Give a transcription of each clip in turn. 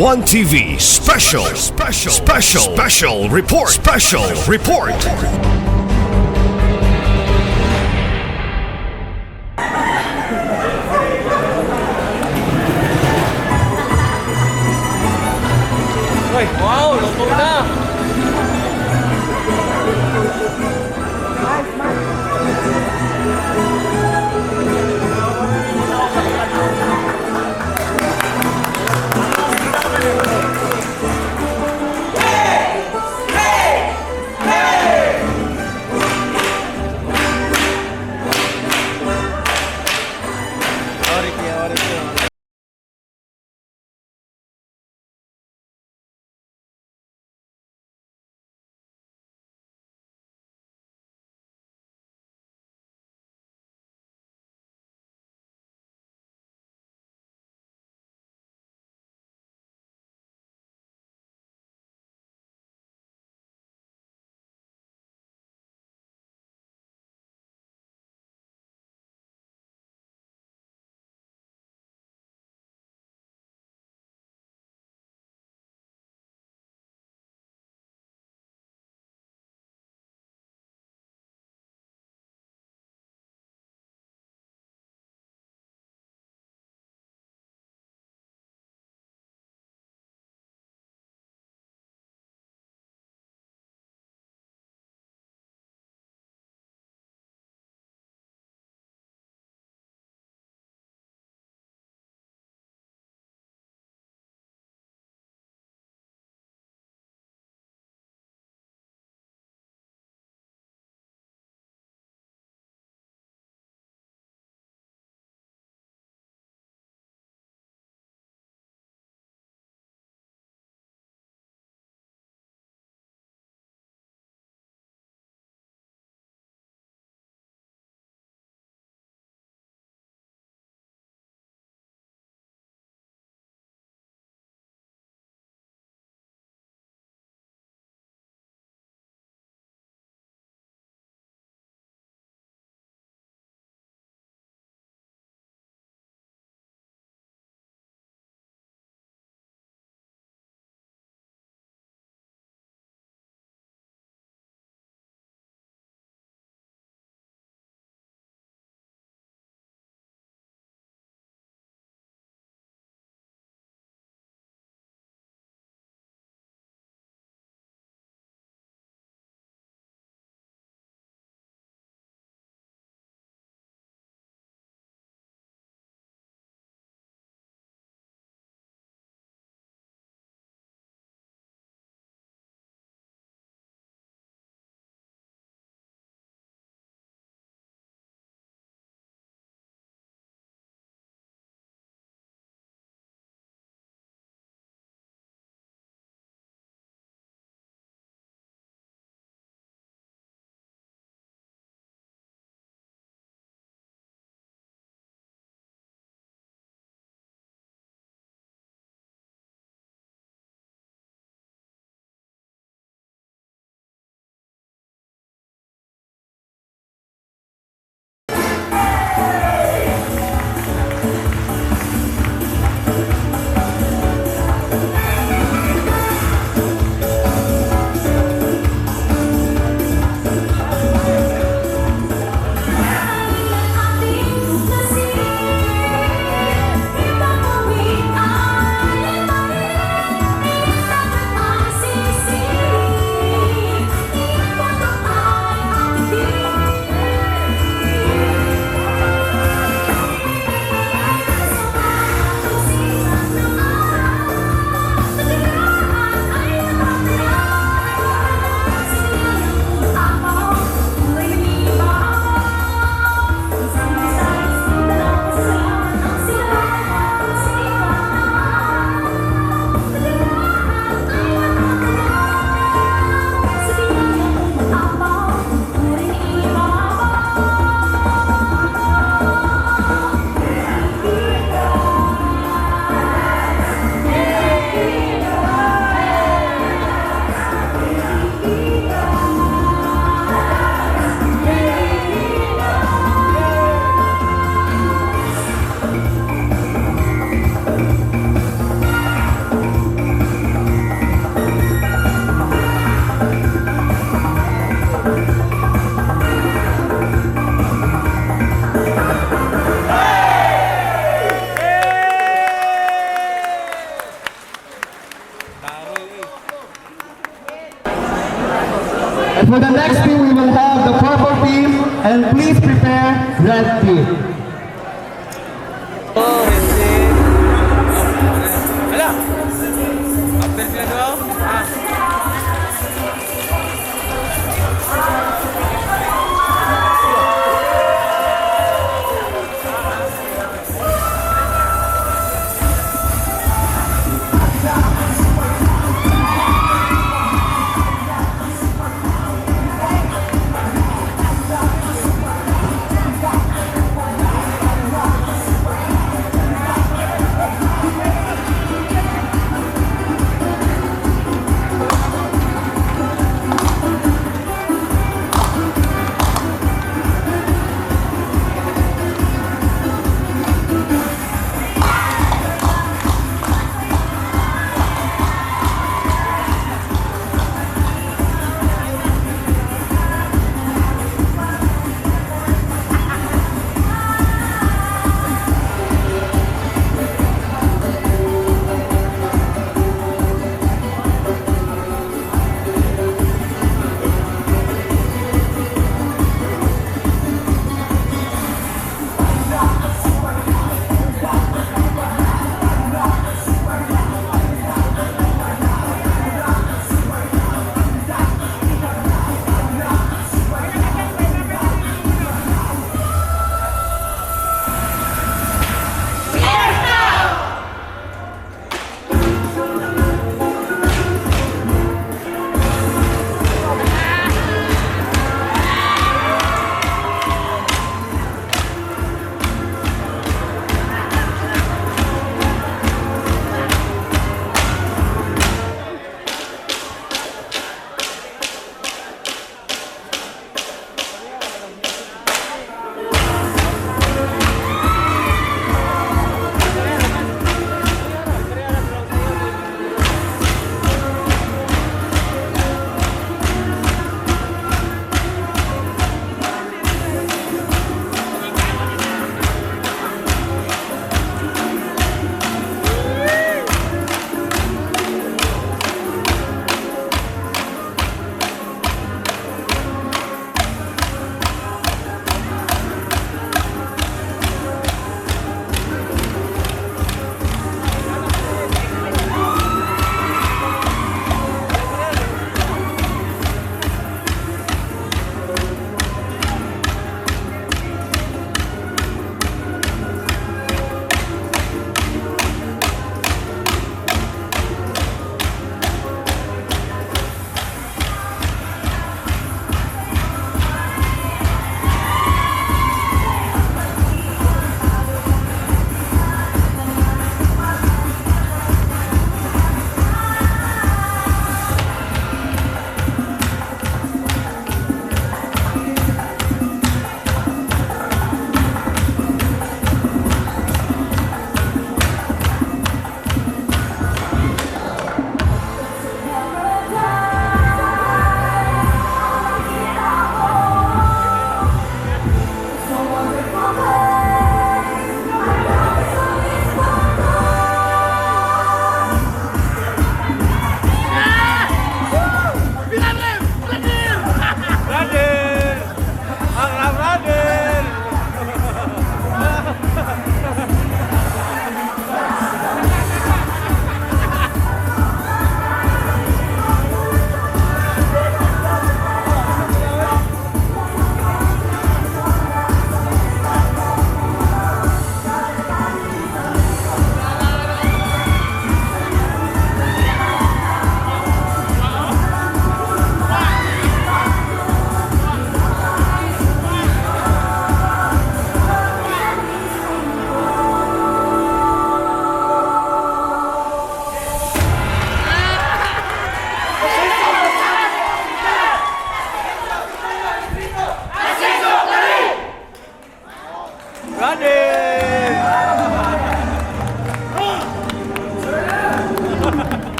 Onetv special report. Wow, luto na! And for the next team, we will have the purple team, and please prepare red team. Oh, headset. Hala! After sila daw?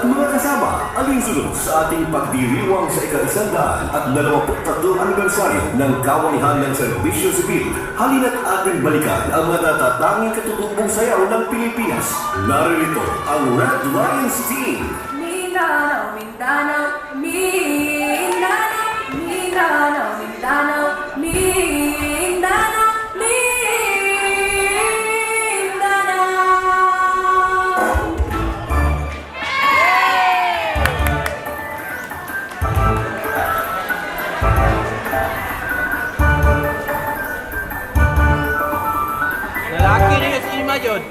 At mga kasama, alinsunod sa ating pagdiriwang sa ika-123 anibersaryo ng kawangihan ng serbisyo sibil. Halina't ating balikan ang mga natatanging katutubong sayaw ng Pilipinas. Naririto ang Red Lions Team. Mindanao, Mindanao, Mindanao, Mindanao, Mindanao, Mindanao, Lalaki na yung si Ima, Jod.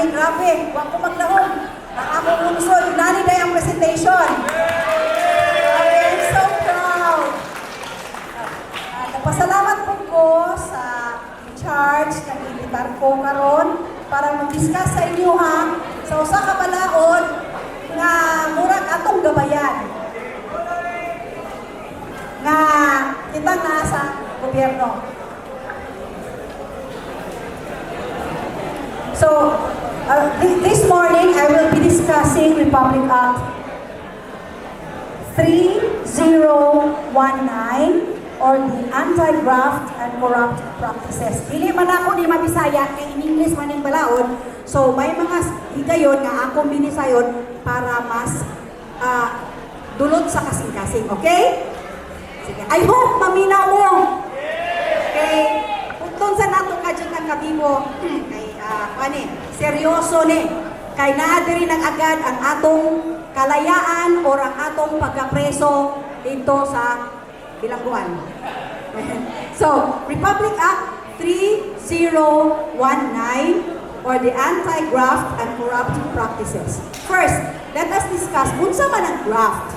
Nani, grabe, huwag ko maglahom. Ang akong unsod, nani day ang presentation. I am so proud. Nagpasalamat po ko sa in-charge na ilitar ko karon para mag-discuss sa inyo ha, sa usa ka balaod nga murag atong gabayan. Nga kita nga sa gobyerno. So, this morning I will be discussing Republic Act 3019 or the Anti-Graft and Corrupt Practices. Dili man ako ni mabisaya kay in English man yung balaod. So, may mga higayon nga akong binisayon para mas dulot sa kasing-kasing. Okay? Sige. I hope maminaw mo. Okay? Kung sa nato ka dyan ng kabibo, kay seryoso ni. Kay naadiri ng agad ang atong kalayaan o ang atong pagkapreso dito sa bilangguan. So, Republic Act 3019 or the Anti-Graft and Corrupt Practices. First, let us discuss unsa man ang graft.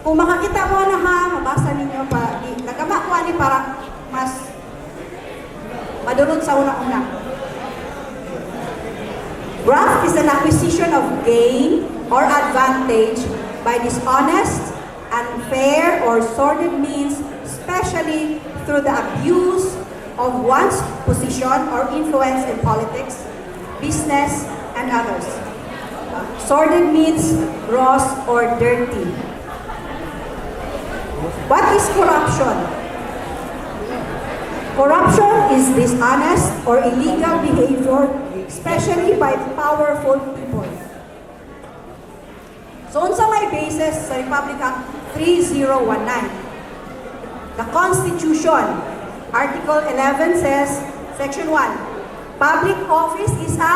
Kung makakita mo na ha, mabasa ninyo pa, nagkamakuha ni para mas madunod sa una-una. Graft is an acquisition of gain or advantage by dishonest, unfair, or sordid means, especially through the abuse of one's position or influence in politics, business, and others. Sordid means gross or dirty. What is corruption? Corruption is dishonest or illegal behavior, especially by powerful people. So, unsa may basis sa Republic Act 3019? The Constitution, Article 11 says, Section 1, public office is a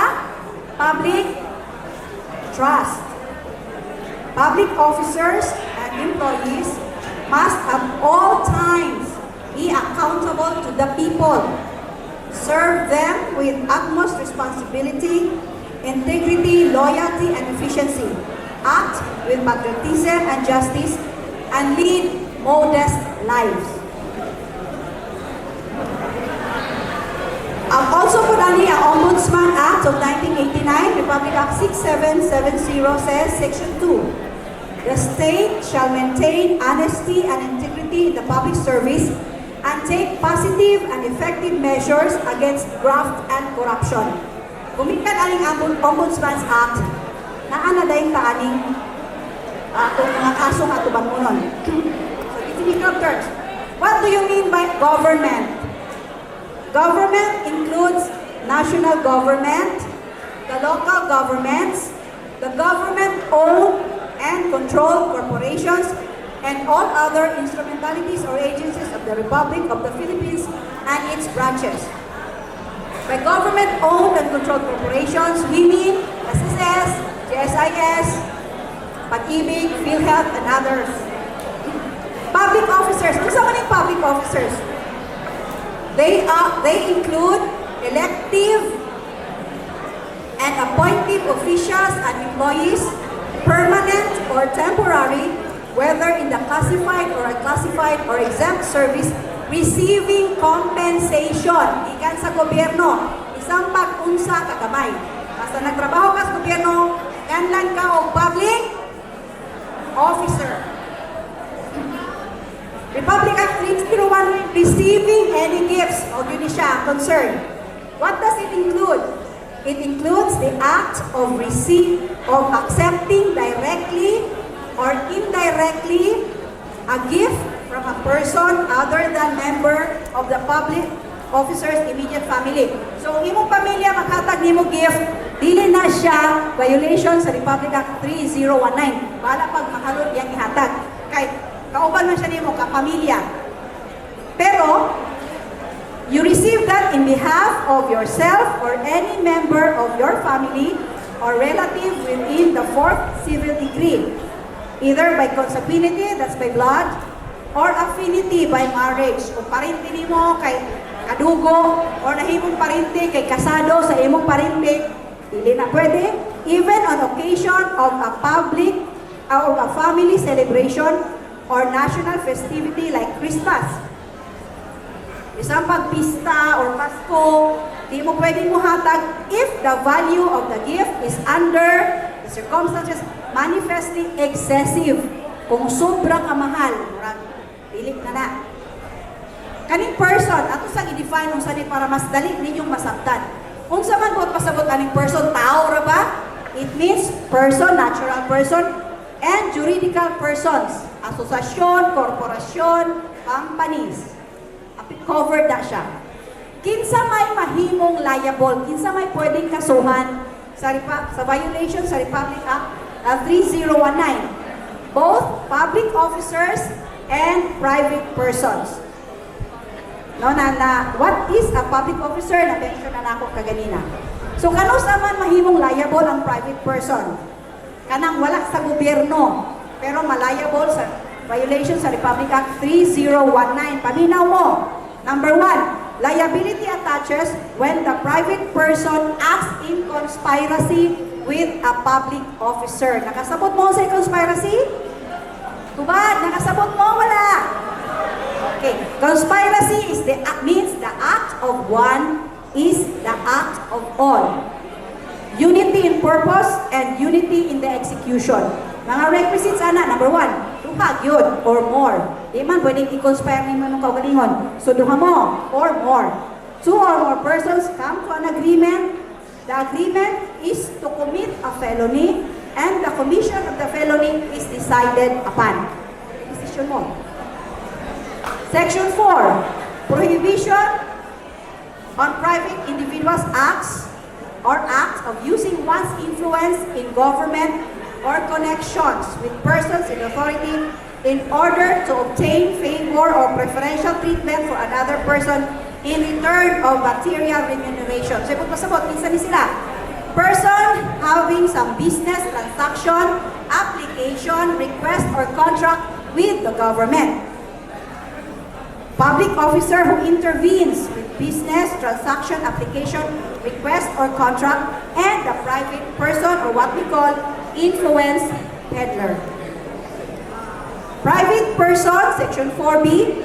public trust. Public officers and employees must at all times be accountable to the people. Serve them with utmost responsibility, integrity, loyalty, and efficiency. Act with patriotism and justice, and lead modest lives. Also po ang Ombudsman Act of 1989, Republic Act 6770 says, Section 2, the state shall maintain honesty and integrity in the public service and take positive and effective measures against graft and corruption. Kumikan aning Ombudsman's Act, naana dahil taaning itong mga kasong atubangunon. So, technical terms. What do you mean by government? Government includes national government, the local governments, the government-owned and controlled corporations, and all other instrumentalities or agencies of the Republic of the Philippines and its branches. By government-owned and controlled corporations, we mean SSS, GSIS, Pag-ibig, PhilHealth, and others. Public officers. Ano sa maning public officers? They include elective and appointive officials and employees, permanent or temporary, whether in the classified or unclassified or exempt service, receiving compensation. Ikan sa gobyerno, isang pag-unsa kagamay. Basta nagtrabaho ka sa gobyerno, kanlan ka o public officer. Republic Act 301, receiving any gifts. O yun siya, concern. What does it include? It includes the act of accepting directly or indirectly a gift from a person other than member of the public officer's immediate family. So, imong pamilya maghatag nimo gift, dili na siya violation sa Republic Act 3019. Bala pag makalot yang ihatag. Kay kauban man siya nimo ka pamilya. Pero you receive that in behalf of yourself or any member of your family or relative within the 4th civil degree, either by consanguinity, that's by blood, or affinity by marriage. Kung parinti nimo kay kadugo or nahimong parinti kay kasado sa imong parinti, dili na pwede. Even on occasion of a public or a family celebration or national festivity like Christmas. Isang pagpista or Pasko, di mo pwedeng muhatag if the value of the gift is under the circumstances manifestly excessive. Kung sobrang kamahal, pilit na. Kaning person, ato sa i-define kung saan para mas dali ninyong masabtan. Kung sa man buot pasabot kaning person, tao ra ba? It means person, natural person, and juridical persons. Asosasyon, korporasyon, companies. Covered na siya. Kinsa may mahimong liable, kinsa may pwedeng kasuhan sa violation sa Republic Act 3019. Both public officers and private persons. No, what is a public officer? Na-mention na ako kaganina. So, kano sa man mahimong liable ang private person? Kanang wala sa gobyerno, pero malayable sa violation sa Republic Act 3019. Paminaw mo. Number 1, liability attaches when the private person acts in conspiracy with a public officer. Nakasabot mo sa conspiracy? Tubad, nakasabot mo? Wala. Okay, conspiracy means the act of one is the act of all. Unity in purpose and unity in the execution. Mga requisites ana, number 1, duha yun or more. Di man pwedeng i-conspire nimo nung kaugalingon. So duha mo or more. 2 or more persons come to an agreement. The agreement is to commit a felony and the commission of the felony is decided upon. Decision mo. Section 4, prohibition on private individuals' acts or acts of using one's influence in government or connections with persons in authority in order to obtain favor or preferential treatment for another person in return of material remuneration. So, pasabot, minsan ni sila. Person having some business transaction, application, request, or contract with the government. Public officer who intervenes with business, transaction, application, request, or contract, and the private person, or what we call influence peddler. Private person, Section 4B,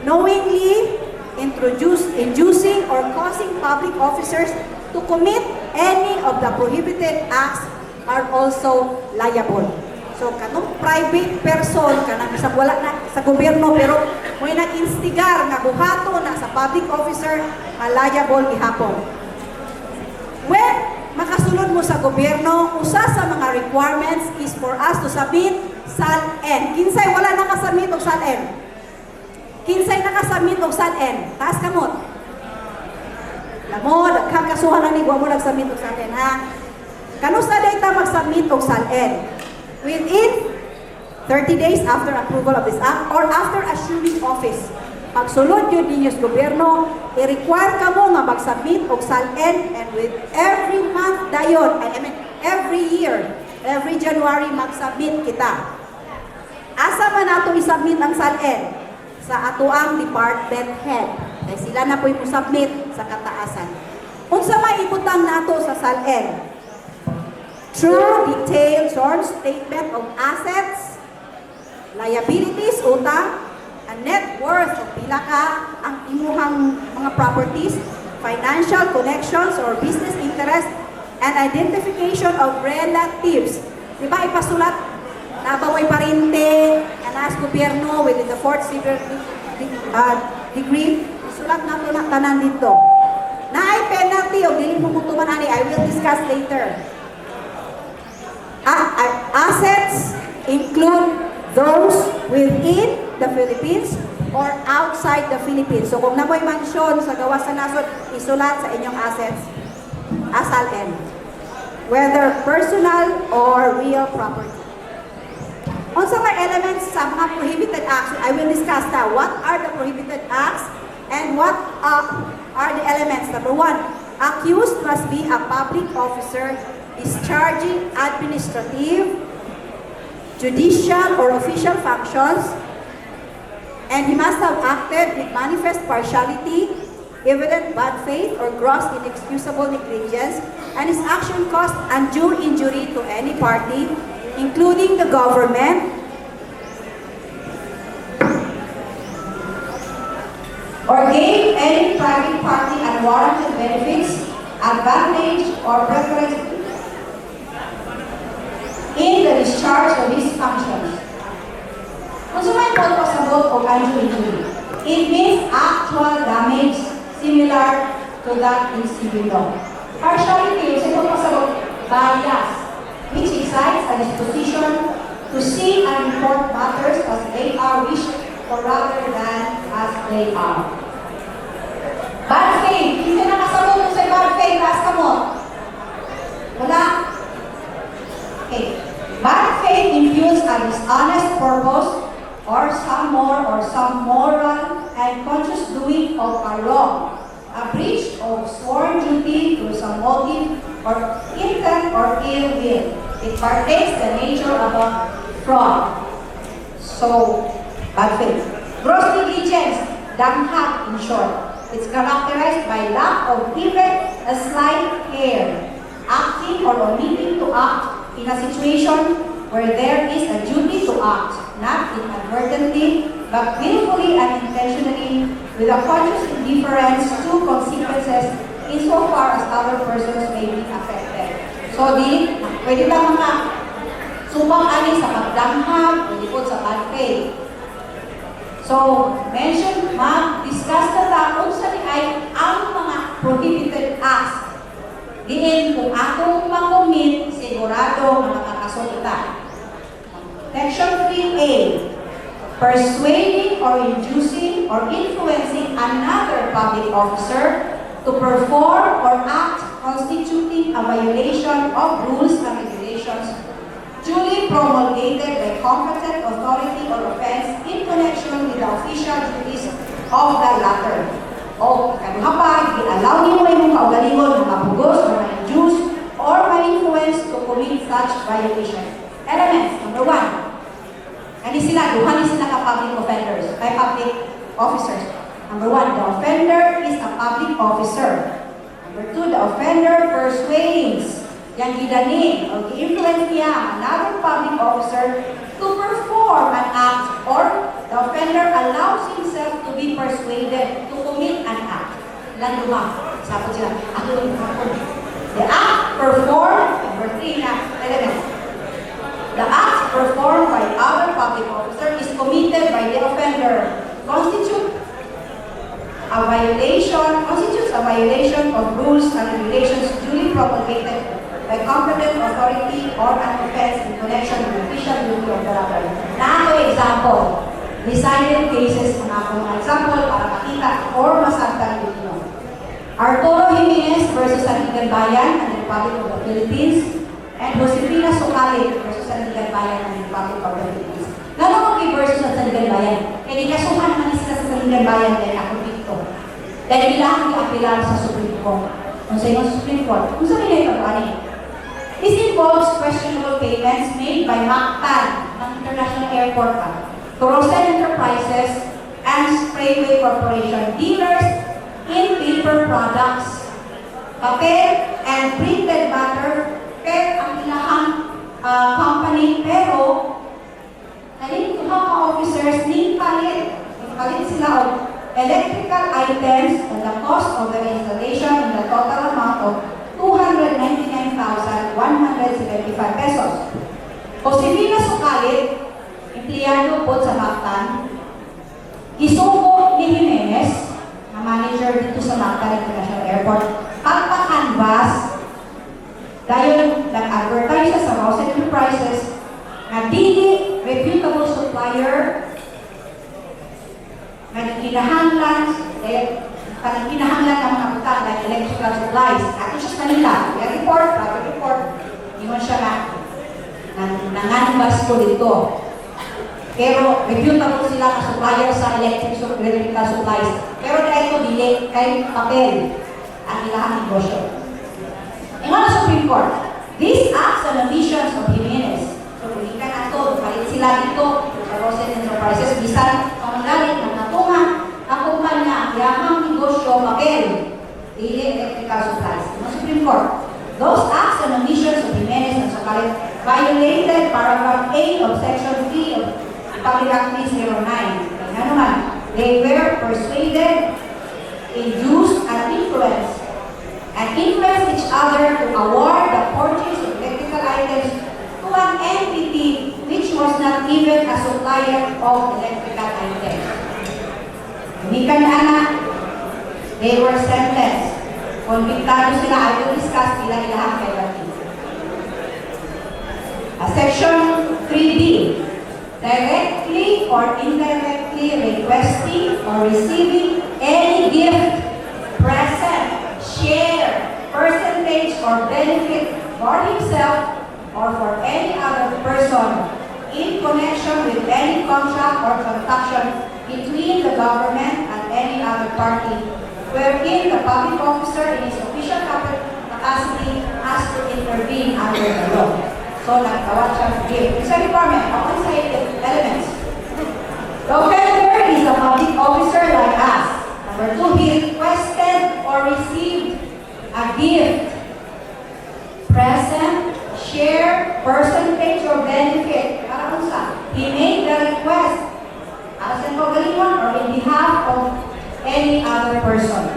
knowingly inducing or causing public officers to commit any of the prohibited acts are also liable. So, kanong private person, kanang isang wala na sa gobyerno, pero may nag-instigar nga buhato na sa public officer, liable gihapon. When makasulod mo sa gobyerno, usa sa mga requirements is for us to submit SAL-N. Kinsay wala nakasubmit og SAL-N? Kinsay nakasubmit og SAL-N? Taas kamot. Lamo, daghang kasuhan lang ni mo nagsubmit og SAL-N, ha? Kano sa data mag-submit og SAL-N? Within 30 days after approval of this act or after assuming office. Pagsulod yun ninyo sa gobyerno, i-require ka mo nga mag-submit og SAL-N and with every month dayon, I mean, every year, every January mag-submit kita. Asa man nato i-submit ang SAL-N? Sa atoang department head. Kaya sila na po i-submit sa kataasan. Unsa may ibutang nato sa SAL-N? True detailed short statement of assets, liabilities, utang, a net worth of pila ka ang imuhang mga properties, financial connections or business interest, and identification of relatives. Diba ipasulat, nabaway parinte, anas gobyerno within the 4th civil degree, isulat na ito na tanan dito. Naay penalty o dili mo mutuman ani, I will discuss later. Assets include those within the Philippines or outside the Philippines. So kung namoy mansyon sa gawas sa nasod, isulat sa inyong assets, SAL-N. Whether personal or real property. Also may elements sa mga prohibited acts, I will discuss now. What are the prohibited acts and what are the elements? Number 1, accused must be a public officer discharging administrative, judicial, or official functions and he must have acted with manifest partiality, evident bad faith, or gross inexcusable negligence, and his action caused undue injury to any party, including the government, or gave any private party unwarranted benefits, advantage, or preference in the discharge of his functions. Kung sumay po pasabot o undue injury, it means actual damage similar to that in civil law. Partiality, yung sa pasabot, bias, which excites a disposition to see and report matters as they are wished or rather than as they are. Bad faith, hindi na nakasabot kung sa bad faith, taas ka mo. Wala. Okay. Bad faith imputes a dishonest purpose or some moral and conscious doing of a wrong, a breach of sworn duty through some motive or intent or ill will. It partakes the nature of a fraud. So, bad faith. Gross negligence, danghag in short. It's characterized by lack of even a slight care, acting or omitting to act in a situation where there is a duty to act, not inadvertently, but willfully and intentionally, with a conscious indifference to consequences insofar as other persons may be affected. So, pwede lang mga sumbang ani sa pagdanghag, o sa bad faith. So, discuss na taon sa ay ang mga prohibited acts. Diin kung atong makomit, sigurado na makakasulta. Section 3A, persuading or inducing or influencing another public officer to perform or act constituting a violation of rules and regulations duly promulgated by competent authority or offense in connection with the official duties of the latter. O, kaduhapag, i-allow niyo may mong kaugalingon, mapugos, or ma-induce, or ma-influence to commit such violation. Elements, number 1. Duha ni sila ka public offenders, ay public officers. Number 1, the offender is a public officer. Number 2, the offender persuades, yang gidani o gi-influence niya another public officer to perform an act, or the offender allows himself to be persuaded to commit an act. Landuma, sabi sila, the act performed, number 3 na element. The act performed by other public officer is committed by the offender, constitutes a violation of rules and regulations duly promulgated by competent authority or an offense in connection with official duty of the latter. Na ako example, decided cases na akong example para makita or masagtan dito. Arturo Jimenez versus Sandigan Bayan and the Republic of the Philippines, and Josefina Sucalit versus Sandigan Bayan and the Republic of the Philippines. Gano'n kung versus sa Sandigan Bayan? Kaya kasuhan man sila sa Sandigan Bayan dahil ako dito. Dahil bilang i-apilar sa Supreme Court. Kung sa inyo Supreme Court, kung sa nila ito, this involves questionable payments made by Mactan ng International Airport to Rosen Enterprises and Sprayway Corporation, dealers in paper products, papel, and printed matter, ang ilahang company, pero nalit ito mga officers ni palit sila of electrical items and the cost of their installation in the total amount of 299,175 pesos. Josefina Sucalit, empleyado po sa Mactan, isuko ni Jimenez, na manager dito sa Mactan International Airport, pagpa-canvas dahil nag-advertise sa Rosen Enterprises na dili reputable supplier na kinahanglan ng mga utang like electrical supplies. Ato siya sa nila. Report, yun siya na nanganibas ko dito. Pero reputable sila ka supplier sa electrical supplies. Pero dahil ko dili kay papel ang ilahang negosyo. In the Supreme Court, these acts and omissions of Jimenez, so kulikan ato, palit sila dito sa Rosen Enterprises, bisan ang panggalit ng natungan ang kumpanya yahang negosyo Mabel, Daily Electrical Supplies. Ng Supreme Court, those acts and omissions of Jimenez and Socalet violated paragraph 8 of section 3 of Public Act 309. Kaya naman, they were persuaded, induced, and influenced each other to award the purchase of electrical items to an entity which was not even a supplier of electrical items. Umikan na anak, they were sentenced. Konbiktado sila, I will discuss ilang-ilang kay Bati. Section 3B, directly or indirectly requesting or receiving any gift, present, share, percentage, or benefit for himself or for any other person in connection with any contract or transaction between the government and any other party wherein the public officer in his official capacity has to intervene under the law. So, nagtawag siya ng gift. It's a requirement. I want to say the elements. The offender is a public officer like us. Number 2, he requested or received a gift, present, share, percentage, or benefit. Para kung sa, he made the request as an pagalingon or in behalf of any other person.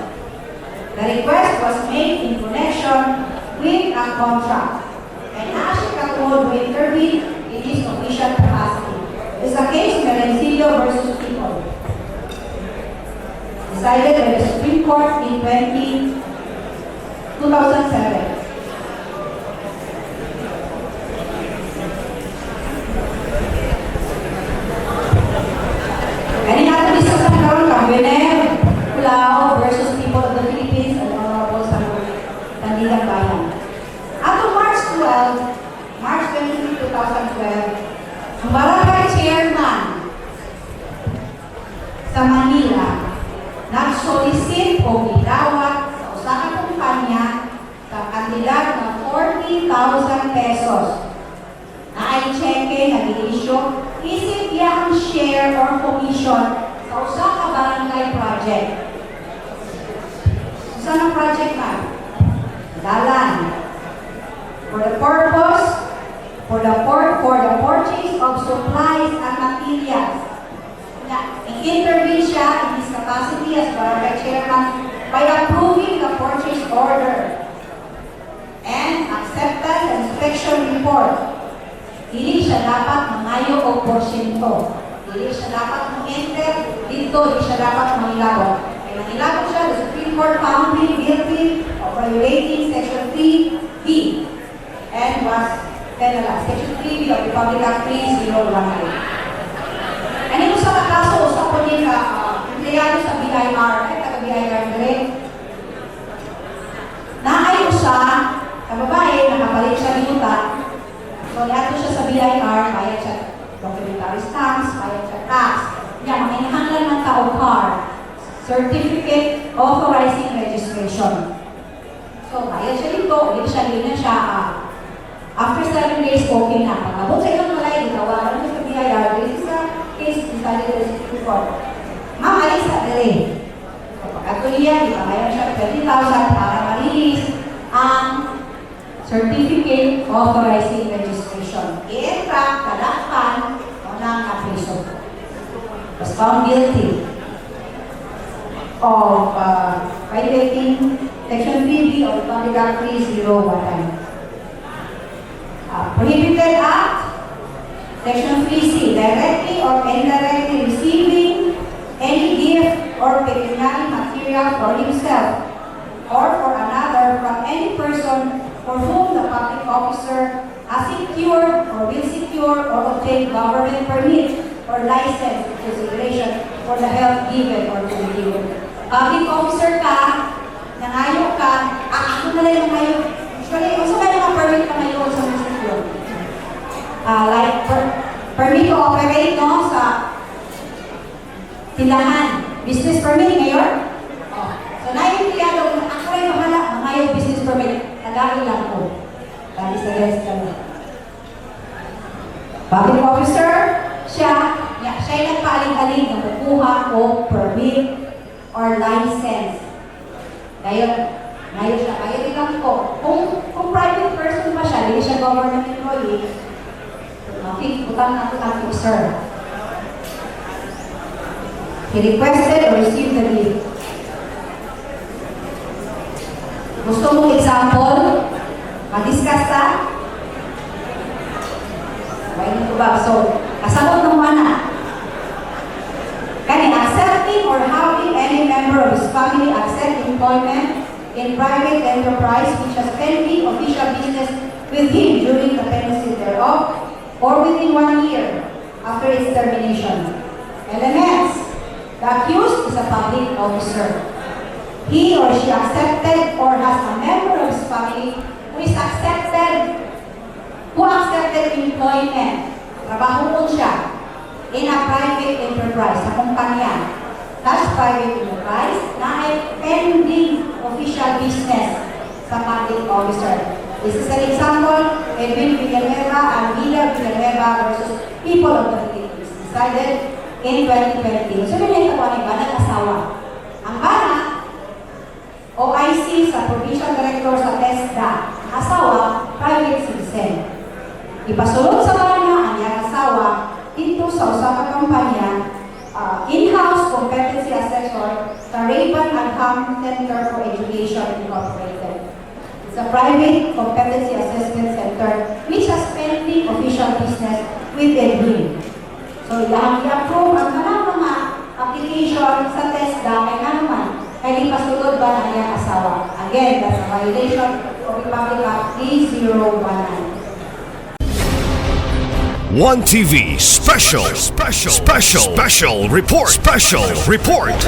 The request was made in connection with a contract, and Ashley Catwood will intervene in his official capacity. It's a case Merencillo versus People, decided by the Supreme Court in 2007. Kaya natin discuss ang karoon Cambener, Culao versus People of the Philippines and Honorable Sandilang Bayan. Ato March 23, 2012, ang barangay chairman sa Manila nag-solicit o gidawat sa usa ka kumpanya sa kandidat na 40,000 pesos na ay cheque na ginisyo isip iyang share or commission sa usa ka barangay project. Usa na project man? Dalan. For the purpose, for the purchase of supplies and materials. I-intervene siya in his capacity as barangay chairman by approving the purchase order and acceptance and inspection report. Dili siya dapat mangayo o porsyento. Dili siya dapat mag-enter dito, dili siya dapat mangilabot. Kaya mangilabot siya, the Supreme Court found him guilty of violating Section 3B and was penalized. Section 3B of the Public Act 3018. And ito sa kaso, usap ko din ka, empleyado sa BIR, taga-BIR direct. Naay usa, sa babae, nakapalit siya ng utak. So, lahat siya sa BIR, bayad siya documentary stamps, bayad siya tax. Yan, makinahanglan ng CAOCAR, Certificate Authorizing Registration. So, bayad siya dito, ulit siya, yun na siya. After 7 days, okay na. Pagkabot sa ilang malay, itawaran mo sa BIR, this is a case decided by the Supreme Court. Ma'am, alis sa delay. So, pagkatulian, ipabayad siya 20,000 para ma-release ang Certificate Authorizing Registration. I-entract, kadakpan, o nang kapriso. Was found guilty of violating Section 3B of the Public Act 3018. Prohibited Act, Section 3C, directly or indirectly receiving any gift or pecuniary material for himself or for another from any person for whom the public officer has secured or will secure or obtain government permit or license to consideration for the help given or to be given. Public officer ka, nangayo ka, ako na lang nangayo. Usually, also may mga permit ka ngayon sa munisipyo. Like, permit to operate, no, sa tindahan. Business permit ngayon? So, na-empleyado, ako rin mahala, ngayon business permit. Nagari lang po. Dahil sa rest kami. Public officer, siya yung nagpaaling-aling na kukuha license. Ngayon siya, kaya lang po. Kung private person pa siya, hindi siya government employee, okay, utang na utang po, sir. He requested or received the bill. Gusto mong example? Madiscuss ka? May ito ba? So, kasabot ng mana. Kani accepting or having any member of his family accept employment in private enterprise which has pending official business with him during the pendency thereof or within 1 year after its termination. Elements. The accused is a public officer. He or she accepted or has a member of his family who accepted employment. Trabaho po siya in a private enterprise, sa kumpanya. That's private enterprise na ay pending official business sa public officer. This is an example, Edwin Villanueva and Vida Villanueva versus People of the Philippines, decided in 2020. So, yun ito ba nag-asawa? Ang bana, OIC sa Provincial Director sa TESDA, asawa, private citizen. Ipasulod sa bana ang iyang asawa dito sa usapang kampanya, in-house competency assessor sa Raven and Ham Center for Education Incorporated. It's a private competency assessment center which has pending official business with Edwin. So, i-approve ang mga application sa TESDA ay naman ay ipasulod ba ng iyang asawa. Again, that's a violation of Republic Act 3019. Onetv Special Report.